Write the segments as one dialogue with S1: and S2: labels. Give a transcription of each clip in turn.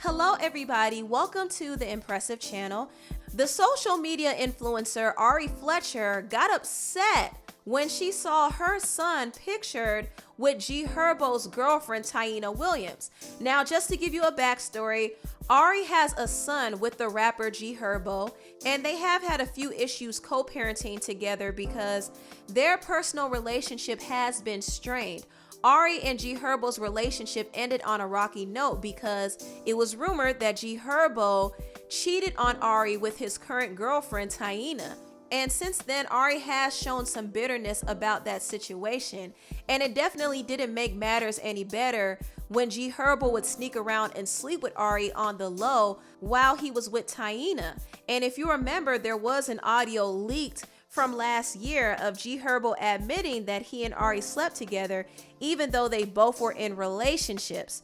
S1: Hello everybody, welcome to the Empressive channel. The social media influencer Ari Fletcher got upset when she saw her son pictured with G Herbo's girlfriend Taina Williams. Now, just to give you a backstory, Ari has a son with the rapper G Herbo, and they have had a few issues co-parenting together because their personal relationship has been strained. Ari and G Herbo's relationship ended on a rocky note because it was rumored that G Herbo cheated on Ari with his current girlfriend Taina. And since then, Ari has shown some bitterness about that situation. And it definitely didn't make matters any better when G Herbo would sneak around and sleep with Ari on the low while he was with Taina. And if you remember, there was an audio leaked from last year of G Herbo admitting that he and Ari slept together, even though they both were in relationships.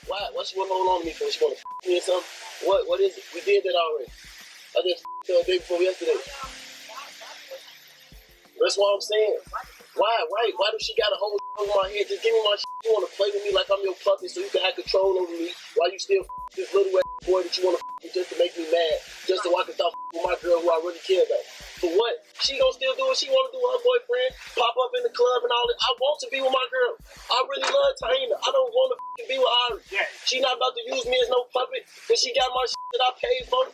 S2: Why? What she want to hold on to me for? She want to me or something? What is it? We did that already. I just her the day before yesterday. That's what I'm saying. Why do she got a hold over my head? Just give me my shit. You want to play with me like I'm your puppet so you can have control over me while you still this little ass boy that you want to just to make me mad, just so I can stop with my girl who I really care about. For what? She gonna still do what she want to do with her boyfriend, pop up in the club and all that. I want to be with my girl. I really love Taina. I don't want to be with Ari. She not about to use me as no puppet because she got my shit that I paid for.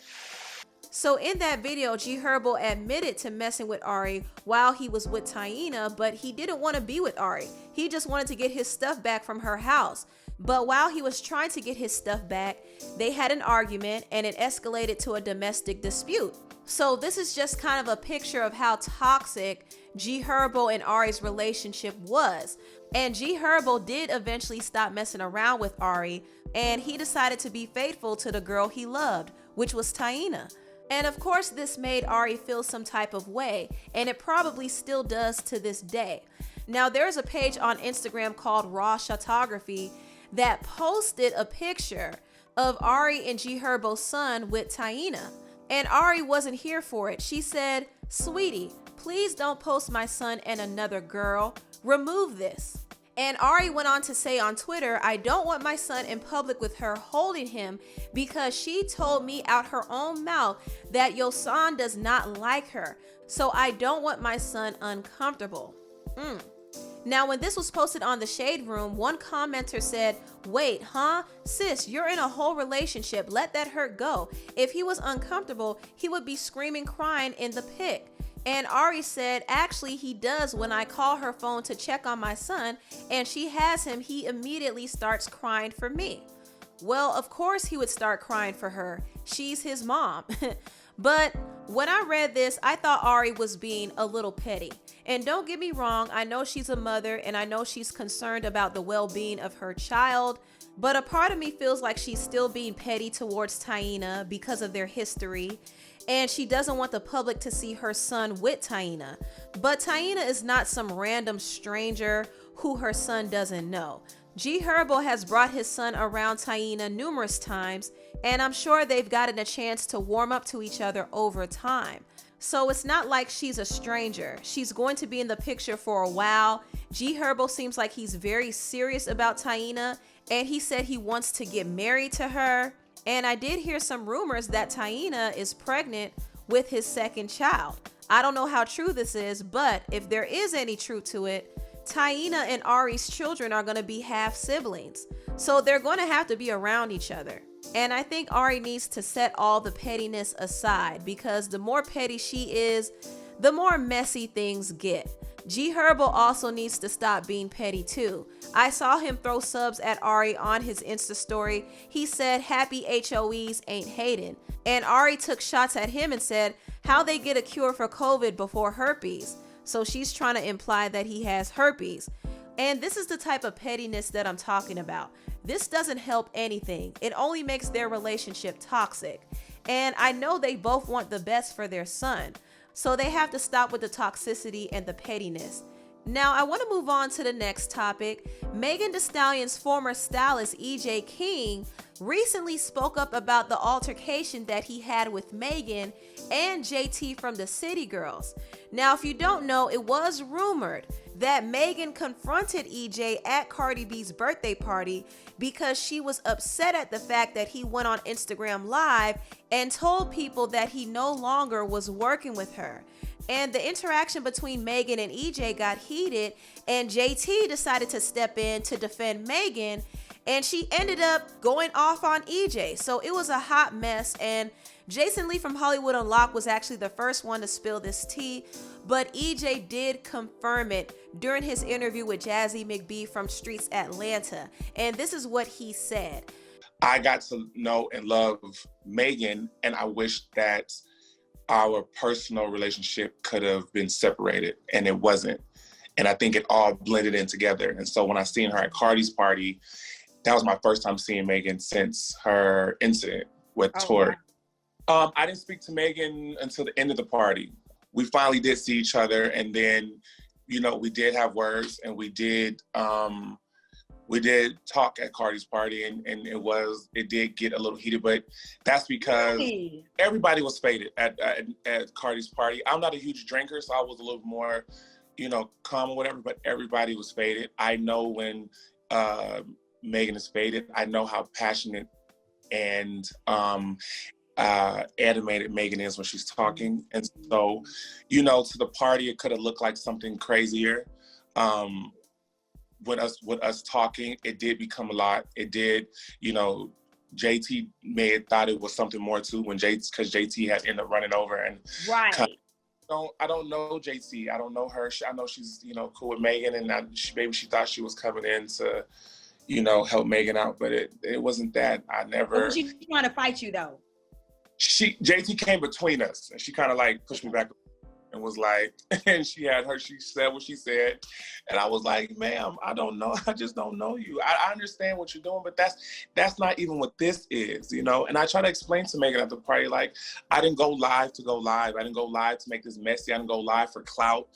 S1: So in that video, G Herbo admitted to messing with Ari while he was with Taina, but he didn't want to be with Ari. He just wanted to get his stuff back from her house. But while he was trying to get his stuff back, they had an argument and it escalated to a domestic dispute. So this is just kind of a picture of how toxic G Herbo and Ari's relationship was. And G Herbo did eventually stop messing around with Ari, and he decided to be faithful to the girl he loved, which was Taina. And of course, this made Ari feel some type of way, and it probably still does to this day. Now, there's a page on Instagram called Raw Shotography that posted a picture of Ari and G Herbo's son with Taina. And Ari wasn't here for it. She said, "Sweetie, please don't post my son and another girl. Remove this." And Ari went on to say on Twitter, "I don't want my son in public with her holding him because she told me out her own mouth that your son does not like her. So I don't want my son uncomfortable." Now, when this was posted on the Shade Room, one commenter said, "Wait, huh? Sis, you're in a whole relationship. Let that hurt go. If he was uncomfortable, he would be screaming, crying in the pic." And Ari said, "Actually, he does. When I call her phone to check on my son and she has him, he immediately starts crying for me." Well, of course he would start crying for her. She's his mom. But when I read this, I thought Ari was being a little petty. And don't get me wrong, I know she's a mother and I know she's concerned about the well-being of her child, but a part of me feels like she's still being petty towards Taina because of their history. And she doesn't want the public to see her son with Taina. But Taina is not some random stranger who her son doesn't know. G Herbo has brought his son around Taina numerous times, and I'm sure they've gotten a chance to warm up to each other over time. So it's not like she's a stranger. She's going to be in the picture for a while. G Herbo seems like he's very serious about Taina, and he said he wants to get married to her. And I did hear some rumors that Taina is pregnant with his second child. I don't know how true this is, but if there is any truth to it, Taina and Ari's children are going to be half siblings. So they're going to have to be around each other. And I think Ari needs to set all the pettiness aside, because the more petty she is, the more messy things get. G Herbo also needs to stop being petty too. I saw him throw subs at Ari on his Insta story. He said, "Happy HOEs ain't hating." And Ari took shots at him and said, "How they get a cure for COVID before herpes?" So she's trying to imply that he has herpes. And this is the type of pettiness that I'm talking about. This doesn't help anything. It only makes their relationship toxic. And I know they both want the best for their son. So they have to stop with the toxicity and the pettiness. Now, I want to move on to the next topic. Megan Thee Stallion's former stylist, EJ King, recently spoke up about the altercation that he had with Megan and JT from the City Girls. Now, if you don't know, it was rumored that Megan confronted EJ at Cardi B's birthday party because she was upset at the fact that he went on Instagram Live and told people that he no longer was working with her. And the interaction between Megan and EJ got heated, and JT decided to step in to defend Megan, and she ended up going off on EJ. So it was a hot mess, and Jason Lee from Hollywood Unlocked was actually the first one to spill this tea, but EJ did confirm it during his interview with Jazzy McBee from Streets Atlanta. And this is what he said.
S3: I got to know and love Megan, and I wish that our personal relationship could have been separated, and it wasn't. And I think it all blended in together. And so when I seen her at Cardi's party, that was my first time seeing Megan since her incident with Tori. I didn't speak to Megan until the end of the party. We finally did see each other, and then, you know, we did have words, and we did talk at Cardi's party, and it did get a little heated, but that's because everybody was faded at Cardi's party. I'm not a huge drinker, so I was a little more, you know, calm or whatever, but everybody was faded. I know when Megan is faded. I know how passionate and animated Megan is when she's talking. And so, you know, to the party, it could have looked like something crazier. With us talking, it did become a lot. It did, you know, JT may have thought it was something more too because JT had ended up running over and I don't know JT. I don't know her. I know she's, you know, cool with Megan, and maybe she thought she was coming in to, you know, help Megan out, but it wasn't that. I never.
S4: Was she trying to fight you though?
S3: JT came between us, and she kind of like pushed me back and was like, and she said what she said, and I was like, ma'am, I don't know, I just don't know you. I understand what you're doing, but that's not even what this is, you know. And I try to explain to Megan at the party, like, I didn't go live to go live. I didn't go live to make this messy. I didn't go live for clout.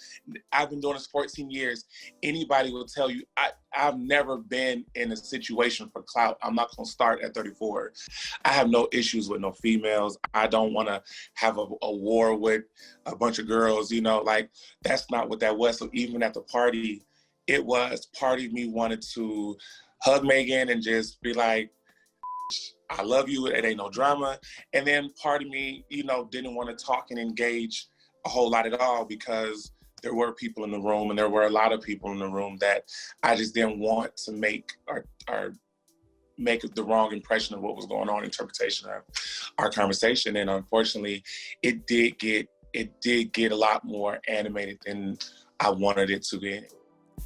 S3: I've been doing this 14 years. Anybody will tell you, I've never been in a situation for clout. I'm not gonna start at 34. I have no issues with no females. I don't wanna have a war with a bunch of girls, you know, like, that's not what that was. So even at the party, it was part of me wanted to hug Megan and just be like, I love you, it ain't no drama. And then part of me, you know, didn't want to talk and engage a whole lot at all, because there were people in the room, and there were a lot of people in the room that I just didn't want to make or make the wrong impression of what was going on, interpretation of our conversation. And unfortunately, it did get a lot more animated than I wanted it to be.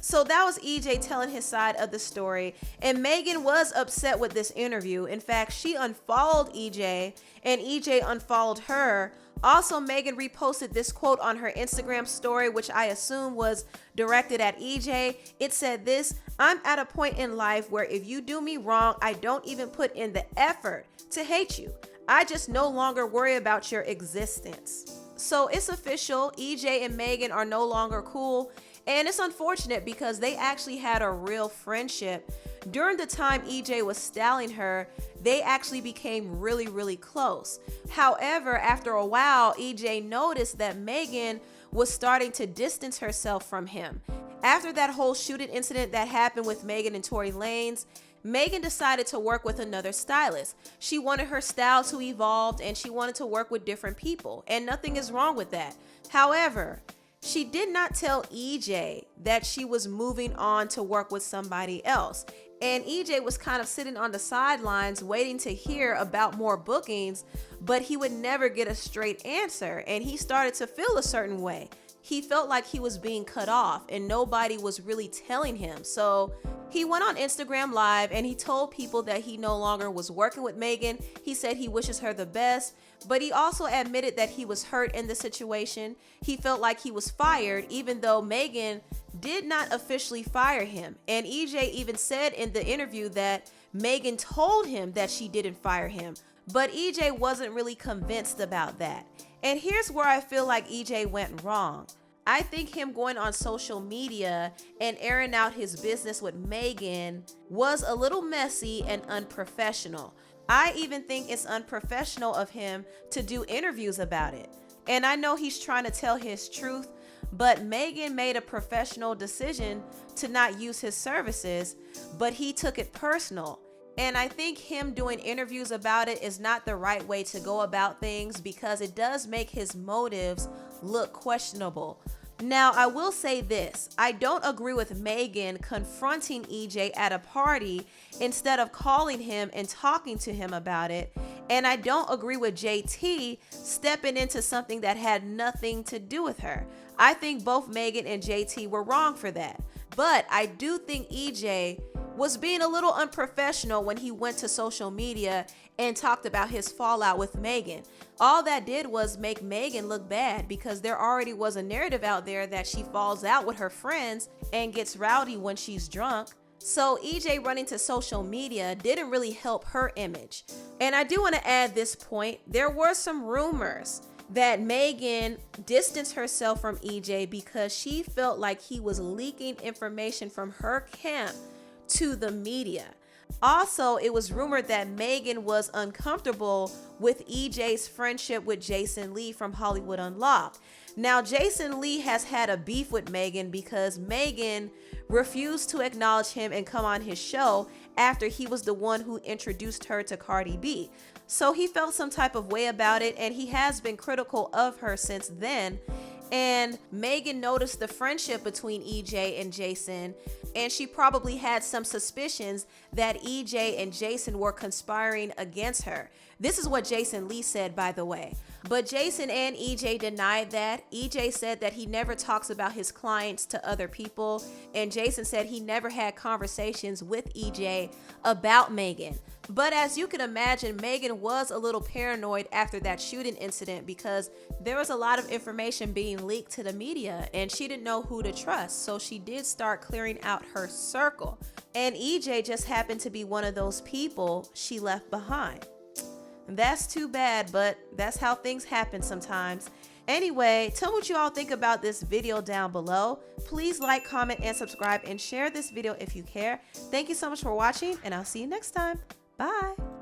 S1: So that was EJ telling his side of the story, and Megan was upset with this interview. In fact, she unfollowed EJ, and EJ unfollowed her. Also, Megan reposted this quote on her Instagram story, which I assume was directed at EJ. It said this: "I'm at a point in life where if you do me wrong, I don't even put in the effort to hate you. I just no longer worry about your existence." So it's official, EJ and Megan are no longer cool. And it's unfortunate because they actually had a real friendship. During the time EJ was styling her, they actually became really, really close. However, after a while, EJ noticed that Megan was starting to distance herself from him. After that whole shooting incident that happened with Megan and Tory Lanez, Megan decided to work with another stylist. She wanted her style to evolve, and she wanted to work with different people, and nothing is wrong with that. However, she did not tell EJ that she was moving on to work with somebody else. And EJ was kind of sitting on the sidelines waiting to hear about more bookings, but he would never get a straight answer, and he started to feel a certain way. He felt like he was being cut off and nobody was really telling him. So he went on Instagram Live and he told people that he no longer was working with Megan. He said he wishes her the best, but he also admitted that he was hurt in the situation. He felt like he was fired, even though Megan did not officially fire him. And EJ even said in the interview that Megan told him that she didn't fire him, but EJ wasn't really convinced about that. And here's where I feel like EJ went wrong. I think him going on social media and airing out his business with Megan was a little messy and unprofessional. I even think it's unprofessional of him to do interviews about it. And I know he's trying to tell his truth, but Megan made a professional decision to not use his services, but he took it personal. And I think him doing interviews about it is not the right way to go about things because it does make his motives look questionable. Now, I will say this. I don't agree with Megan confronting EJ at a party instead of calling him and talking to him about it. And I don't agree with JT stepping into something that had nothing to do with her. I think both Megan and JT were wrong for that. But I do think EJ was being a little unprofessional when he went to social media and talked about his fallout with Megan. All that did was make Megan look bad because there already was a narrative out there that she falls out with her friends and gets rowdy when she's drunk. So EJ running to social media didn't really help her image. And I do want to add this point. There were some rumors that Megan distanced herself from EJ because she felt like he was leaking information from her camp to the media. Also, it was rumored that Megan was uncomfortable with EJ's friendship with Jason Lee from Hollywood Unlocked. Now, Jason Lee has had a beef with Megan because Megan refused to acknowledge him and come on his show after he was the one who introduced her to Cardi B. So he felt some type of way about it, and he has been critical of her since then. And Megan noticed the friendship between EJ and Jason, and she probably had some suspicions that EJ and Jason were conspiring against her. This is what Jason Lee said, by the way. But Jason and EJ denied that. EJ said that he never talks about his clients to other people, and Jason said he never had conversations with EJ about Megan. But as you can imagine, Megan was a little paranoid after that shooting incident because there was a lot of information being leaked to the media and she didn't know who to trust. So she did start clearing out her circle. And EJ just happened to be one of those people she left behind. That's too bad, but that's how things happen sometimes. Anyway, tell me what you all think about this video down below. Please like, comment, and subscribe and share this video if you care. Thank you so much for watching, and I'll see you next time. Bye.